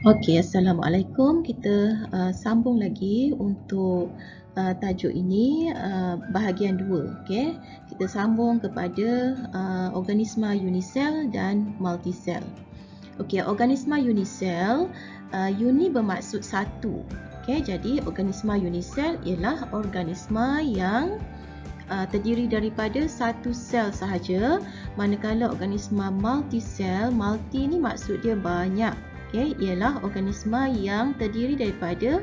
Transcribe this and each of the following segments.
Okey, Assalamualaikum. Kita sambung lagi untuk tajuk ini, bahagian 2. Okey, kita sambung kepada organisma unisel dan multisel. Okey, organisma unisel, uni bermaksud satu. Okey, jadi organisma unisel ialah organisma yang terdiri daripada satu sel sahaja, manakala organisma multisel, multi ni maksud dia banyak. Okey, ialah organisma yang terdiri daripada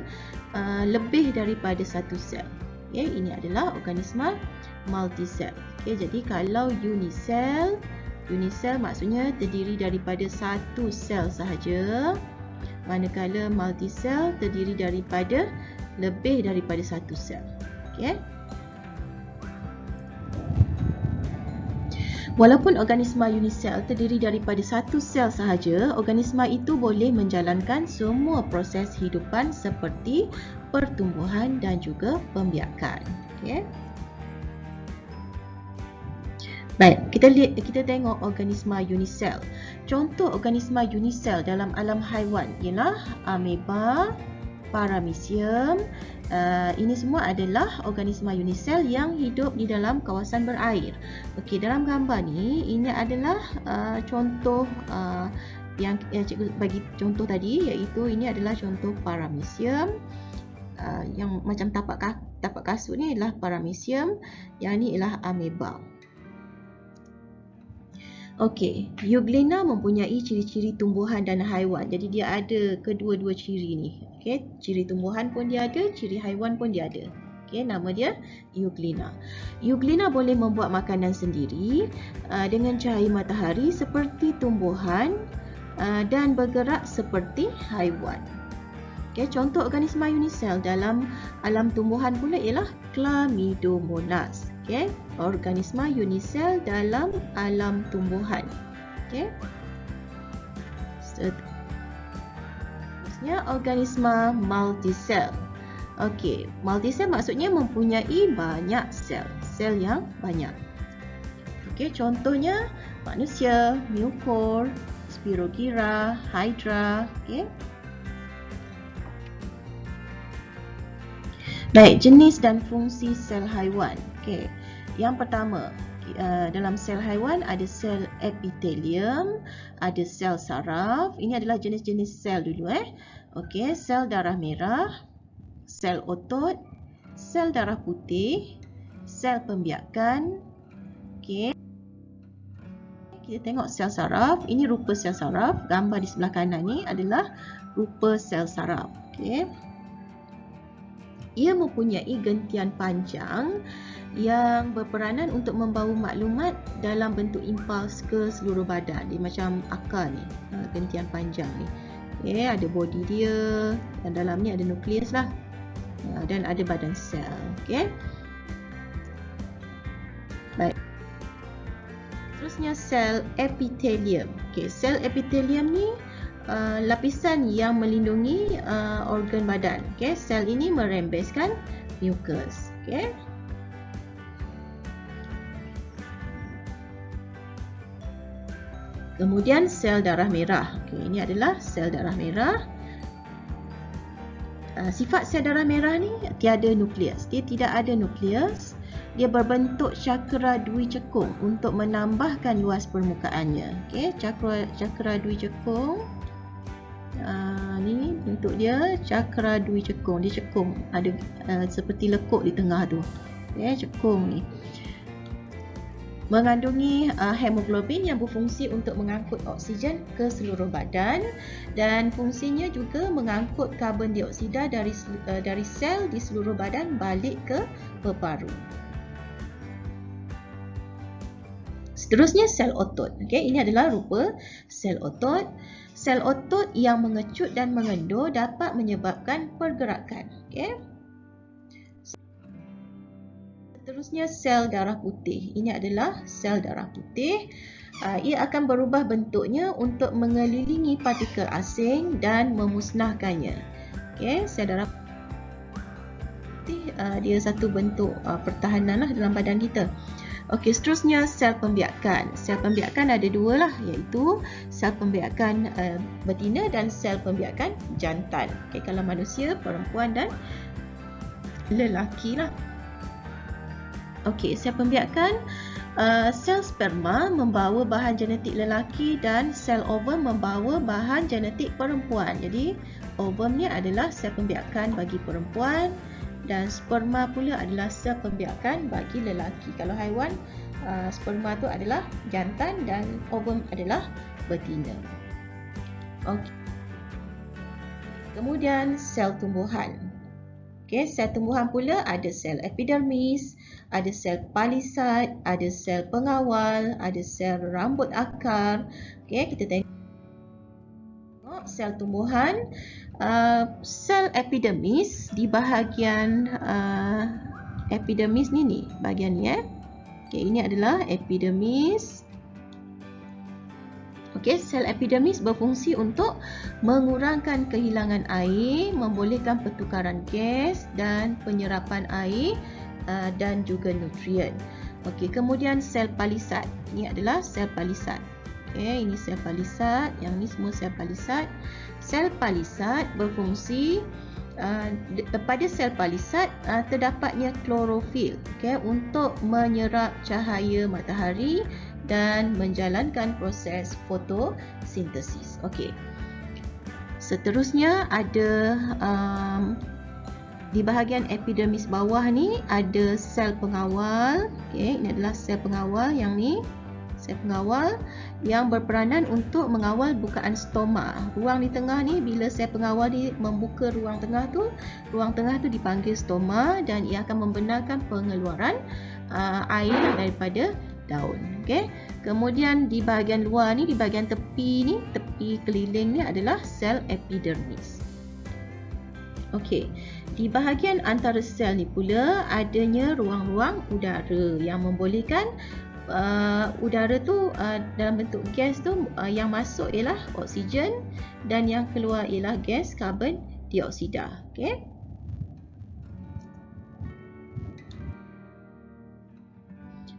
lebih daripada satu sel. Okey, ini adalah organisma multisel. Okey, jadi kalau unisel maksudnya terdiri daripada satu sel sahaja, manakala multisel terdiri daripada lebih daripada satu sel. Okey. Walaupun organisma unisel terdiri daripada satu sel sahaja, organisma itu boleh menjalankan semua proses hidupan seperti pertumbuhan dan juga pembiakan. Okay. Baik, kita tengok organisma unisel. Contoh organisma unisel dalam alam haiwan ialah ameba, paramecium. Ini semua adalah organisma unisel yang hidup di dalam kawasan berair. Okey, dalam gambar ni ini adalah contoh yang cikgu bagi contoh tadi, iaitu ini adalah contoh paramecium. Yang macam tapak kasut ni adalah paramecium, yang ni ialah ameba. Okey, Euglena mempunyai ciri-ciri tumbuhan dan haiwan. Jadi dia ada kedua-dua ciri ni. Okey, ciri tumbuhan pun dia ada, ciri haiwan pun dia ada. Okey, nama dia Euglena. Euglena boleh membuat makanan sendiri dengan cahaya matahari seperti tumbuhan dan bergerak seperti haiwan. Okey, contoh organisma unisel dalam alam tumbuhan pula ialah Chlamydomonas. Okay, organisma unisel dalam alam tumbuhan. Okay. Seterusnya organisma multisel. Okay, multisel maksudnya mempunyai banyak sel, sel yang banyak. Okay, contohnya manusia, Mucor, Spirogyra, Hydra. Okay. Baik, jenis dan fungsi sel haiwan. Okay. Yang pertama, dalam sel haiwan ada sel epithelium, ada sel saraf. Ini adalah jenis-jenis sel dulu. Okey, sel darah merah, sel otot, sel darah putih, sel pembiakan. Okey. Kita tengok sel saraf. Ini rupa sel saraf. Gambar di sebelah kanan ni adalah rupa sel saraf. Okey. Ia mempunyai gentian panjang yang berperanan untuk membawa maklumat dalam bentuk impuls ke seluruh badan. Dia macam akar ni, gentian panjang ni. Okay, ada body dia, dan dalam ni ada nukleus lah, dan ada badan sel. Okay. Baik. Terusnya sel epithelium. Okay, sel epithelium ni lapisan yang melindungi organ badan. Okay, sel ini merembeskan mucus. Okay. Kemudian sel darah merah. Okay, ini adalah sel darah merah. Sifat sel darah merah ni tiada nukleus. Dia tidak ada nukleus. Dia berbentuk cakra dwi cekung untuk menambahkan luas permukaannya. Okay, cakra dwi cekung. Ni bentuk dia cakra dwi cekung. Dia cekung, ada seperti lekuk di tengah tu. Okay, cekung ni mengandungi hemoglobin yang berfungsi untuk mengangkut oksigen ke seluruh badan, dan fungsinya juga mengangkut karbon dioksida dari sel di seluruh badan balik ke peparu. Seterusnya sel otot. Okay, ini adalah rupa sel otot. Sel otot yang mengecut dan mengendur dapat menyebabkan pergerakan. Okay. Seterusnya sel darah putih. Ini adalah sel darah putih. Ia akan berubah bentuknya untuk mengelilingi partikel asing dan memusnahkannya. Okay, sel darah putih dia satu bentuk pertahanan lah dalam badan kita. Okey, seterusnya sel pembiakan. Sel pembiakan ada dua lah, iaitu sel pembiakan betina dan sel pembiakan jantan. Okey, kalau manusia, perempuan dan lelaki lah. Okey, sel pembiakan, sel sperma membawa bahan genetik lelaki dan sel ovum membawa bahan genetik perempuan. Jadi ovum ni adalah sel pembiakan bagi perempuan dan sperma pula adalah sel pembiakan bagi lelaki. Kalau haiwan, sperma tu adalah jantan dan ovum adalah betina. Okey. Kemudian sel tumbuhan. Okey, sel tumbuhan pula ada sel epidermis, ada sel palisad, ada sel pengawal, ada sel rambut akar. Okey, kita tengok sel tumbuhan. Sel epidermis di bahagian epidermis ni bahagian ni Okey, ini adalah epidermis. Okey, sel epidermis berfungsi untuk mengurangkan kehilangan air, membolehkan pertukaran gas dan penyerapan air dan juga nutrien. Okey, kemudian sel palisad. Ini adalah sel palisad. Okey, ini sel palisad, yang ni semua sel palisad. Sel palisad berfungsi pada sel palisad terdapatnya klorofil, okey, untuk menyerap cahaya matahari dan menjalankan proses fotosintesis. Okey. Seterusnya ada di bahagian epidermis bawah ni ada sel pengawal. Okey, ini adalah sel pengawal yang ni. Sel pengawal yang berperanan untuk mengawal bukaan stoma. Ruang di tengah ni, bila sel pengawal ni membuka ruang tengah tu dipanggil stoma dan ia akan membenarkan pengeluaran air daripada daun. Okey. Kemudian di bahagian luar ni, di bahagian tepi ni, tepi keliling ni adalah sel epidermis. Okey. Di bahagian antara sel ni pula adanya ruang-ruang udara yang membolehkan udara tu dalam bentuk gas tu yang masuk ialah oksigen dan yang keluar ialah gas karbon dioksida. Okey.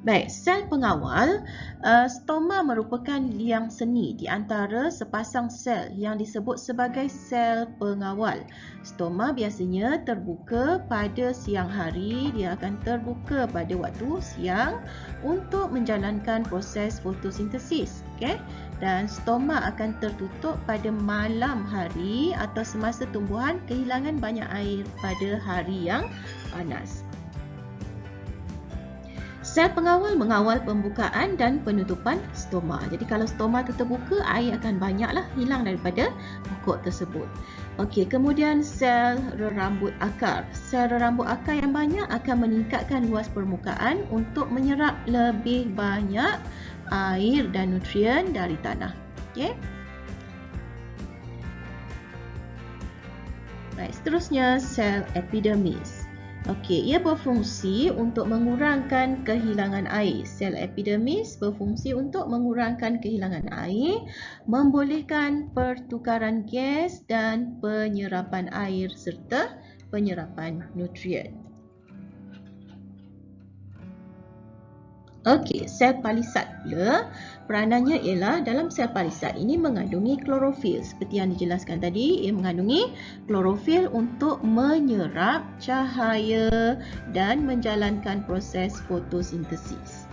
Baik, sel pengawal, stoma merupakan liang seni di antara sepasang sel yang disebut sebagai sel pengawal. Stoma biasanya terbuka pada siang hari, dia akan terbuka pada waktu siang untuk menjalankan proses fotosintesis. Okay? Dan stoma akan tertutup pada malam hari atau semasa tumbuhan kehilangan banyak air pada hari yang panas. Sel pengawal mengawal pembukaan dan penutupan stoma. Jadi kalau stoma itu terbuka, air akan banyaklah hilang daripada pokok tersebut. Okey, kemudian sel rerambut akar. Sel rerambut akar yang banyak akan meningkatkan luas permukaan untuk menyerap lebih banyak air dan nutrien dari tanah. Okey. Baik, seterusnya sel epidermis. Okey, ia berfungsi untuk mengurangkan kehilangan air. Sel epidermis berfungsi untuk mengurangkan kehilangan air, membolehkan pertukaran gas dan penyerapan air serta penyerapan nutrien. Okey, sel palisad pula, peranannya ialah dalam sel palisad ini mengandungi klorofil. Seperti yang dijelaskan tadi, ia mengandungi klorofil untuk menyerap cahaya dan menjalankan proses fotosintesis.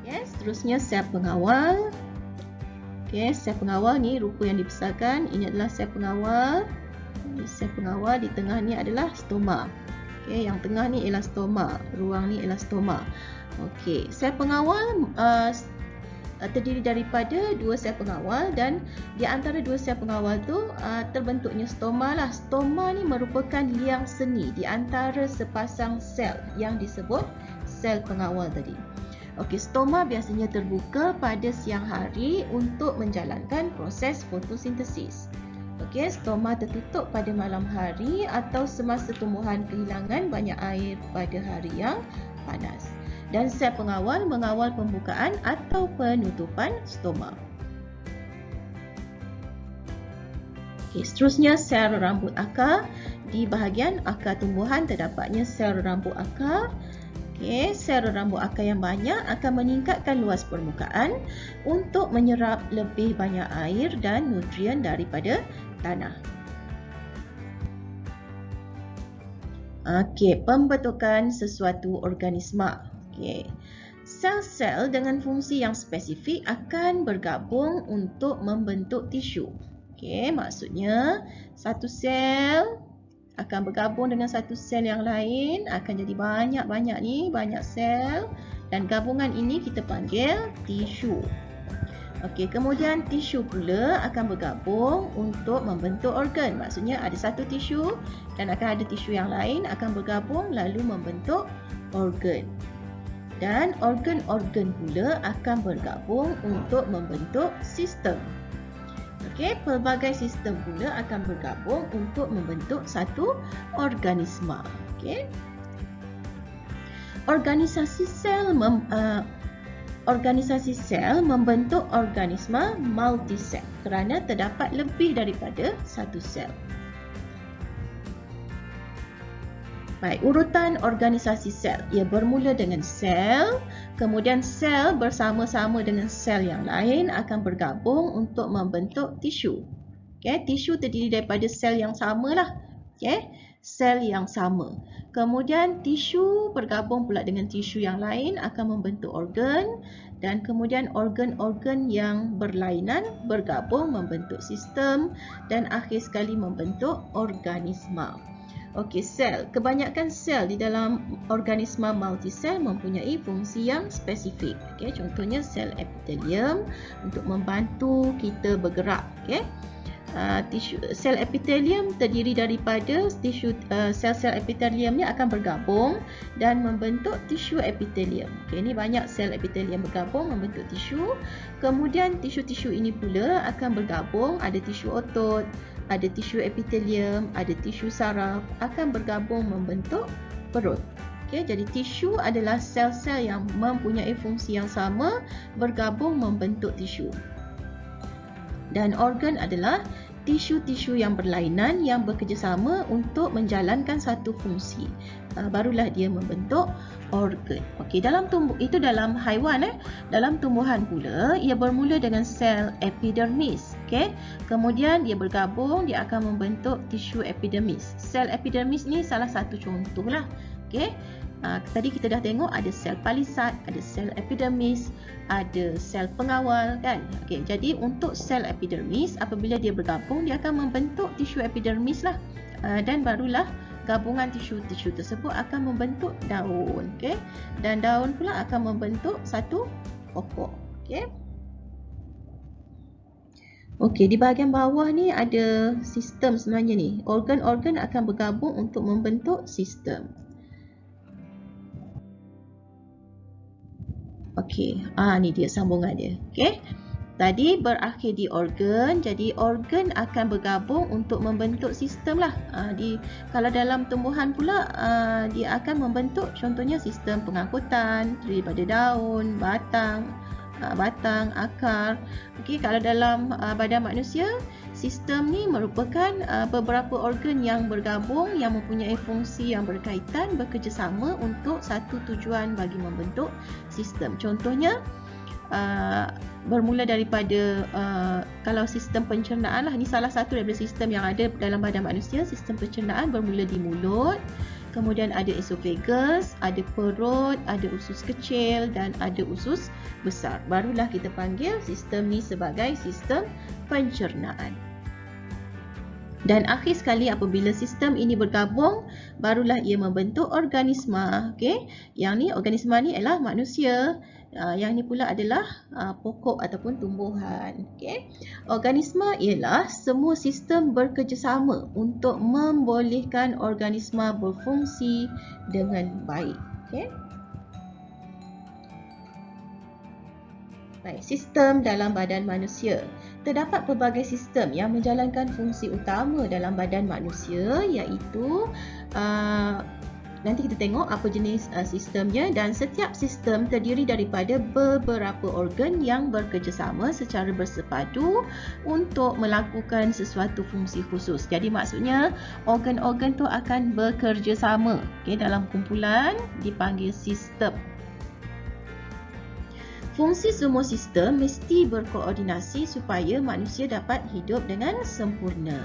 Yes, seterusnya sel pengawal. Okey, sel pengawal ni rupa yang dibesarkan. Ini adalah sel pengawal. Ini sel pengawal, di tengah ni adalah stoma. Okay, yang tengah ni ialah stoma, ruang ni ialah stoma. Okey, sel pengawal terdiri daripada dua sel pengawal dan di antara dua sel pengawal tu terbentuknya stoma lah. Stoma ni merupakan liang seni di antara sepasang sel yang disebut sel pengawal tadi. Okey, stoma biasanya terbuka pada siang hari untuk menjalankan proses fotosintesis. Okey, stoma tertutup pada malam hari atau semasa tumbuhan kehilangan banyak air pada hari yang panas. Dan sel pengawal mengawal pembukaan atau penutupan stoma. Okey, seterusnya sel rambut akar. Di bahagian akar tumbuhan terdapatnya sel rambut akar. Okey, sel rambut akar yang banyak akan meningkatkan luas permukaan untuk menyerap lebih banyak air dan nutrien daripada tanah. Okey, pembentukan sesuatu organisma. Okey. Sel-sel dengan fungsi yang spesifik akan bergabung untuk membentuk tisu. Okey, maksudnya satu sel akan bergabung dengan satu sel yang lain, akan jadi banyak sel, dan gabungan ini kita panggil tisu. Okey, kemudian tisu pula akan bergabung untuk membentuk organ. Maksudnya ada satu tisu dan akan ada tisu yang lain akan bergabung lalu membentuk organ. Dan organ-organ pula akan bergabung untuk membentuk sistem. Okey, pelbagai sistem pula akan bergabung untuk membentuk satu organisma. Okey. Organisasi sel membentuk organisma multisel kerana terdapat lebih daripada satu sel. Baik, urutan organisasi sel. Ia bermula dengan sel, kemudian sel bersama-sama dengan sel yang lain akan bergabung untuk membentuk tisu. Okay, tisu terdiri daripada sel yang samalah. Okay, sel yang sama. Kemudian tisu bergabung pula dengan tisu yang lain akan membentuk organ, dan kemudian organ-organ yang berlainan bergabung membentuk sistem dan akhir sekali membentuk organisma. Okey, sel. Kebanyakan sel di dalam organisma multisel mempunyai fungsi yang spesifik. Okey, contohnya sel epitelium untuk membantu kita bergerak. Okey. Sel epitelium terdiri daripada sel-sel epitelium ni akan bergabung dan membentuk tisu epitelium. Okey, ini banyak sel epitelium bergabung membentuk tisu. Kemudian tisu-tisu ini pula akan bergabung, ada tisu otot, ada tisu epitelium, ada tisu saraf, akan bergabung membentuk perut. Okey, jadi tisu adalah sel-sel yang mempunyai fungsi yang sama bergabung membentuk tisu. Dan organ adalah tisu-tisu yang berlainan yang bekerjasama untuk menjalankan satu fungsi. Barulah dia membentuk organ. Okey, itu dalam haiwan. Dalam tumbuhan pula, ia bermula dengan sel epidermis. Okey, kemudian dia bergabung, dia akan membentuk tisu epidermis. Sel epidermis ni salah satu contohlah. Okey. Tadi kita dah tengok ada sel palisad, ada sel epidermis, ada sel pengawal kan. Okey, jadi untuk sel epidermis apabila dia bergabung dia akan membentuk tisu epidermis lah. Dan barulah gabungan tisu-tisu tersebut akan membentuk daun. Okey. Dan daun pula akan membentuk satu pokok. Okey. Okey, di bahagian bawah ni ada sistem sebenarnya ni. Organ-organ akan bergabung untuk membentuk sistem. Okey, ni dia sambungan dia. Okey. Tadi berakhir di organ, jadi organ akan bergabung untuk membentuk sistem lah. Kalau dalam tumbuhan pula, dia akan membentuk contohnya sistem pengangkutan daripada daun, batang, akar. Okey, kalau dalam badan manusia, sistem ni merupakan beberapa organ yang bergabung yang mempunyai fungsi yang berkaitan, bekerjasama untuk satu tujuan bagi membentuk sistem. Contohnya bermula daripada kalau sistem pencernaan lah, ni salah satu daripada sistem yang ada dalam badan manusia. Sistem pencernaan bermula di mulut, kemudian ada esophagus, ada perut, ada usus kecil dan ada usus besar. Barulah kita panggil sistem ni sebagai sistem pencernaan. Dan akhir sekali apabila sistem ini bergabung, barulah ia membentuk organisma. Okey, yang ni organisma ni ialah manusia. Yang ni pula adalah pokok ataupun tumbuhan. Okey, organisma ialah semua sistem bekerjasama untuk membolehkan organisma berfungsi dengan baik. Okey. Baik, sistem dalam badan manusia. Terdapat pelbagai sistem yang menjalankan fungsi utama dalam badan manusia, iaitu nanti kita tengok apa jenis sistemnya, dan setiap sistem terdiri daripada beberapa organ yang bekerjasama secara bersepadu untuk melakukan sesuatu fungsi khusus. Jadi maksudnya organ-organ tu akan bekerjasama, okey, dalam kumpulan dipanggil sistem. Fungsi semua sistem mesti berkoordinasi supaya manusia dapat hidup dengan sempurna.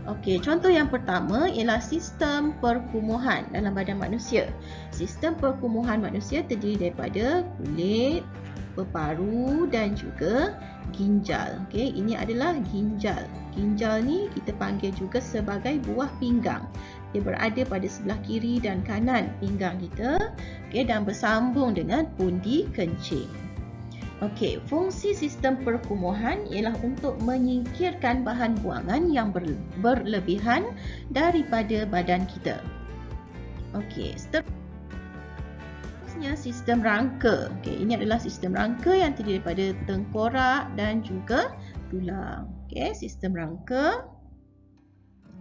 Okey, contoh yang pertama ialah sistem perkumuhan dalam badan manusia. Sistem perkumuhan manusia terdiri daripada kulit, peparu dan juga ginjal. Okey, ini adalah ginjal. Ginjal ni kita panggil juga sebagai buah pinggang. Dia berada pada sebelah kiri dan kanan pinggang kita, okey, dan bersambung dengan pundi kencing. Okey, fungsi sistem perkumuhan ialah untuk menyingkirkan bahan buangan yang berlebihan daripada badan kita. Okey, seterusnya sistem rangka. Okey, ini adalah sistem rangka yang terdiri daripada tengkorak dan juga tulang. Okey, sistem rangka.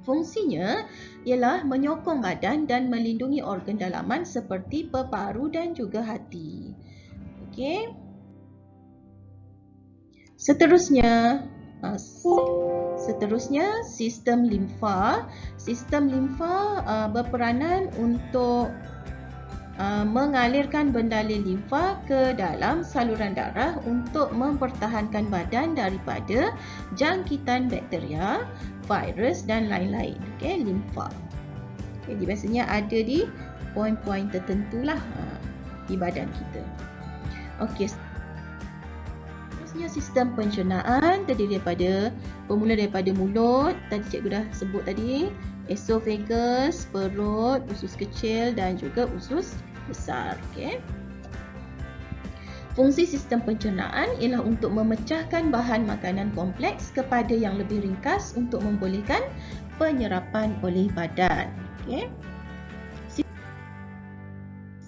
Fungsinya ialah menyokong badan dan melindungi organ dalaman seperti peparu dan juga hati. Okey. Seterusnya sistem limfa. Sistem limfa berperanan untuk mengalirkan bendalur limfa ke dalam saluran darah untuk mempertahankan badan daripada jangkitan bakteria, virus dan lain-lain. Okey, limfa. Jadi biasanya ada di poin-poin tertentulah di badan kita. Okey. Sistem pencernaan terdiri bermula daripada mulut, tadi cikgu dah sebut tadi, esophagus, perut, usus kecil dan juga usus besar. Okay. Fungsi sistem pencernaan ialah untuk memecahkan bahan makanan kompleks kepada yang lebih ringkas untuk membolehkan penyerapan oleh badan. Okay.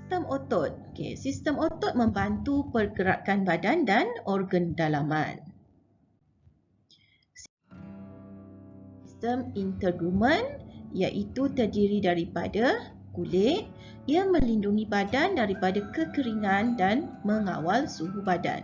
Sistem otot. Okey, sistem otot membantu pergerakan badan dan organ dalaman. Sistem intergumen iaitu terdiri daripada kulit. Ia melindungi badan daripada kekeringan dan mengawal suhu badan.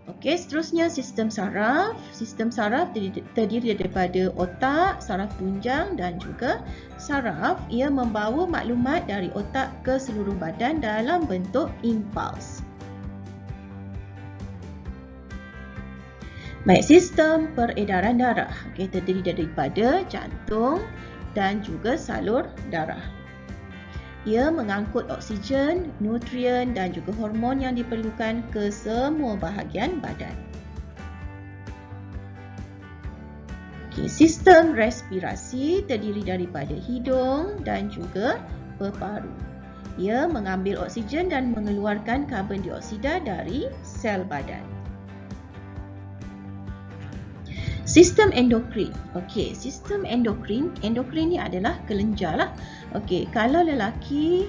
Okey, seterusnya sistem saraf. Sistem saraf terdiri daripada otak, saraf tunjang dan juga saraf. Ia membawa maklumat dari otak ke seluruh badan dalam bentuk impuls. Baik, sistem peredaran darah. Okey, terdiri daripada jantung dan juga salur darah. Ia mengangkut oksigen, nutrien dan juga hormon yang diperlukan ke semua bahagian badan. Okay, sistem respirasi terdiri daripada hidung dan juga peparu. Ia mengambil oksigen dan mengeluarkan karbon dioksida dari sel badan. Sistem endokrin. Okey, sistem endokrin ni adalah kelenjar lah. Okey, kalau lelaki,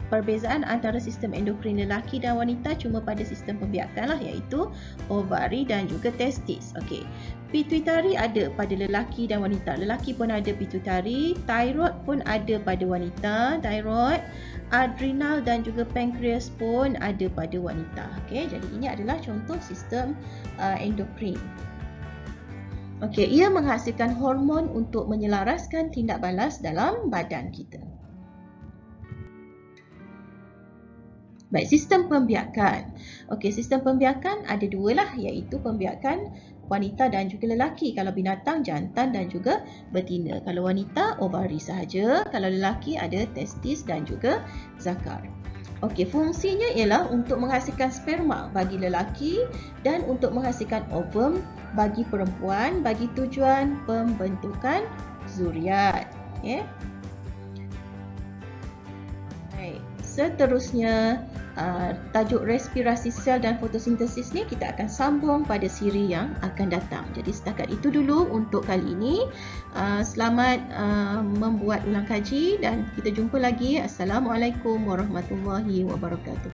perbezaan antara sistem endokrin lelaki dan wanita cuma pada sistem pembiakan lah, iaitu ovari dan juga testis. Okey, pituitari ada pada lelaki dan wanita. Lelaki pun ada pituitari, thyroid pun ada pada wanita, thyroid, adrenal dan juga pankreas pun ada pada wanita. Okey, jadi ini adalah contoh sistem endokrin. Okey, ia menghasilkan hormon untuk menyelaraskan tindak balas dalam badan kita. Baik, sistem pembiakan. Okey, sistem pembiakan ada dua lah, iaitu pembiakan wanita dan juga lelaki. Kalau binatang, jantan dan juga betina. Kalau wanita, ovari sahaja. Kalau lelaki, ada testis dan juga zakar. Okey, fungsinya ialah untuk menghasilkan sperma bagi lelaki dan untuk menghasilkan ovum bagi perempuan bagi tujuan pembentukan zuriat. Okay. Baik, seterusnya tajuk respirasi sel dan fotosintesis ni kita akan sambung pada siri yang akan datang. Jadi setakat itu dulu untuk kali ini. Selamat membuat ulang kaji dan kita jumpa lagi. Assalamualaikum warahmatullahi wabarakatuh.